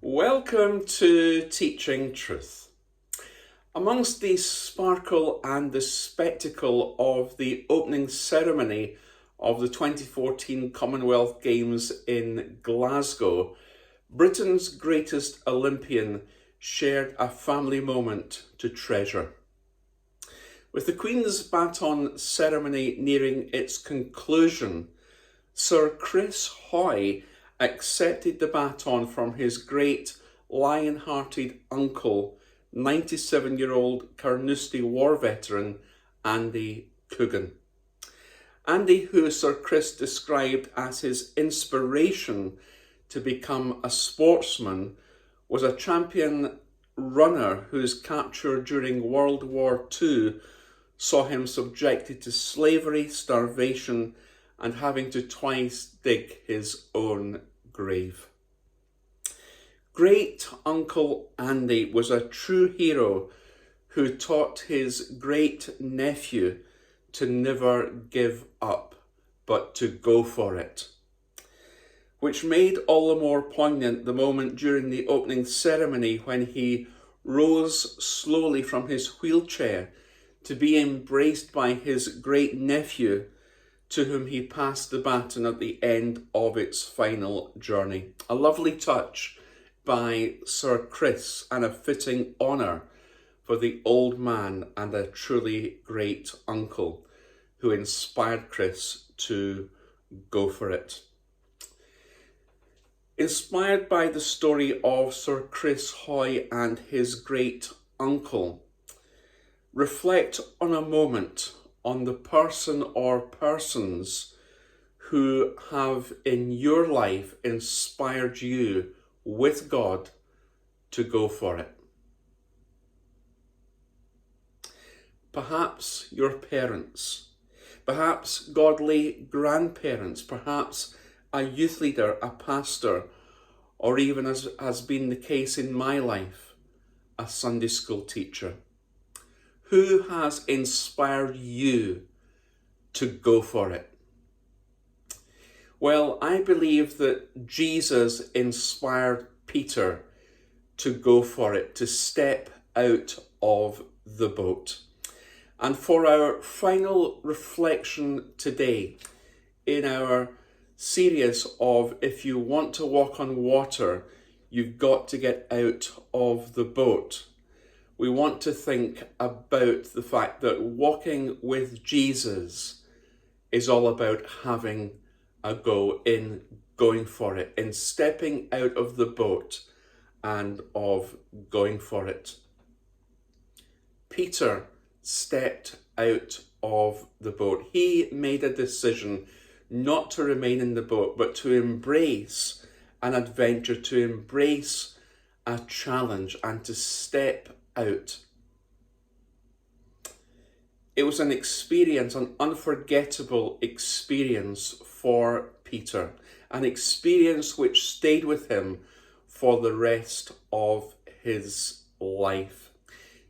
Welcome to Teaching Truth. Amongst the sparkle and the spectacle of the opening ceremony of the 2014 Commonwealth Games in Glasgow, Britain's greatest Olympian shared a family moment to treasure. With the Queen's baton ceremony nearing its conclusion, Sir Chris Hoy accepted the baton from his great lion-hearted uncle, 97-year-old Carnoustie war veteran Andy Coogan. Andy, who Sir Chris described as his inspiration to become a sportsman, was a champion runner whose capture during World War II saw him subjected to slavery, starvation, and having to twice dig his own grave. Great Uncle Andy was a true hero who taught his great nephew to never give up, but to go for it, which made all the more poignant the moment during the opening ceremony when he rose slowly from his wheelchair to be embraced by his great nephew, to whom he passed the baton at the end of its final journey. A lovely touch by Sir Chris and a fitting honour for the old man and a truly great uncle who inspired Chris to go for it. Inspired by the story of Sir Chris Hoy and his great uncle, reflect on a moment on the person or persons who have in your life inspired you with God to go for it. Perhaps your parents, perhaps godly grandparents, perhaps a youth leader, a pastor, or even, as has been the case in my life, a Sunday school teacher. Who has inspired you to go for it? Well, I believe that Jesus inspired Peter to go for it, to step out of the boat. And for our final reflection today, in our series of If You Want to Walk on Water, You've Got to Get Out of the Boat, we want to think about the fact that walking with Jesus is all about having a go, in going for it, in stepping out of the boat and of going for it. Peter stepped out of the boat. He made a decision not to remain in the boat, but to embrace an adventure, to embrace a challenge, and to step out. It was an experience, an unforgettable experience for Peter, an experience which stayed with him for the rest of his life,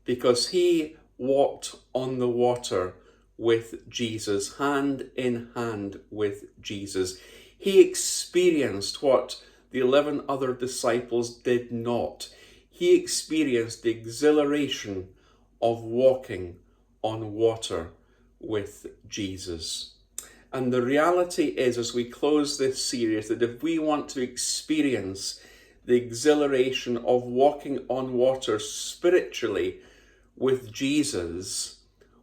because he walked on the water with Jesus, hand in hand with Jesus. He experienced what the 11 other disciples did not. He experienced the exhilaration of walking on water with Jesus. And the reality is, as we close this series, that if we want to experience the exhilaration of walking on water spiritually with Jesus,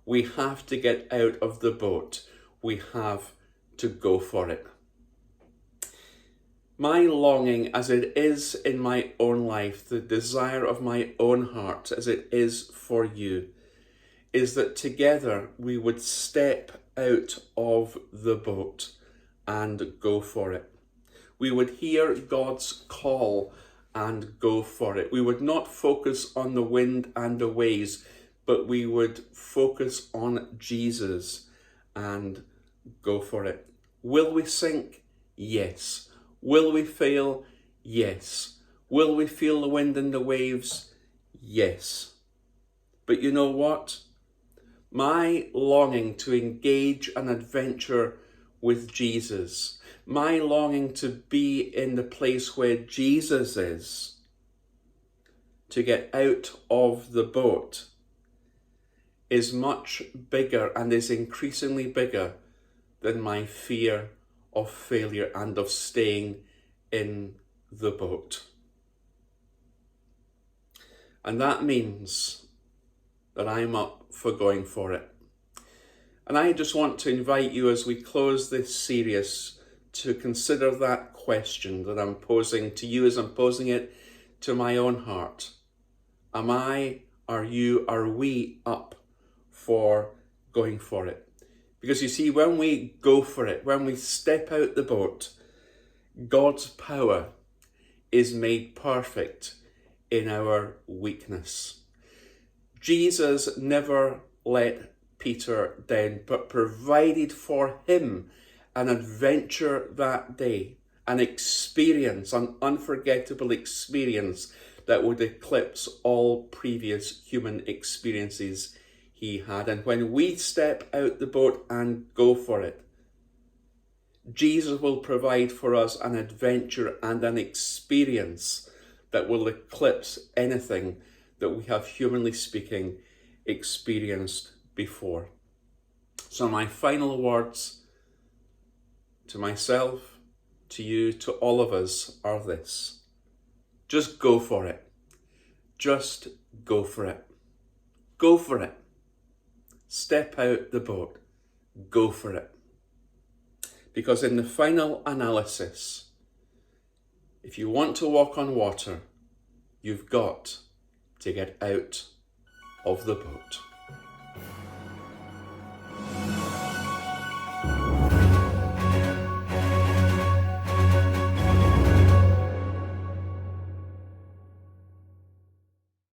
we have to get out of the boat. We have to go for it. My longing, as it is in my own life, the desire of my own heart, as it is for you, is that together we would step out of the boat and go for it. We would hear God's call and go for it. We would not focus on the wind and the waves, but we would focus on Jesus and go for it. Will we sink? Yes. Will we fail? Yes. Will we feel the wind and the waves? Yes. But you know what? My longing to engage an adventure with Jesus, my longing to be in the place where Jesus is, to get out of the boat is much bigger and is increasingly bigger than my fear of failure and of staying in the boat. And that means that I'm up for going for it. And I just want to invite you as we close this series to consider that question that I'm posing to you as I'm posing it to my own heart. Am I, are you, are we up for going for it? Because you see, when we go for it, when we step out the boat, God's power is made perfect in our weakness. Jesus never let Peter down, but provided for him an adventure that day, an experience, an unforgettable experience that would eclipse all previous human experiences he had. And when we step out the boat and go for it, Jesus will provide for us an adventure and an experience that will eclipse anything that we have, humanly speaking, experienced before. So my final words to myself, to you, to all of us are this: just go for it. Just go for it. Go for it. Step out the boat. Go for it. Because in the final analysis, if you want to walk on water, you've got to get out of the boat.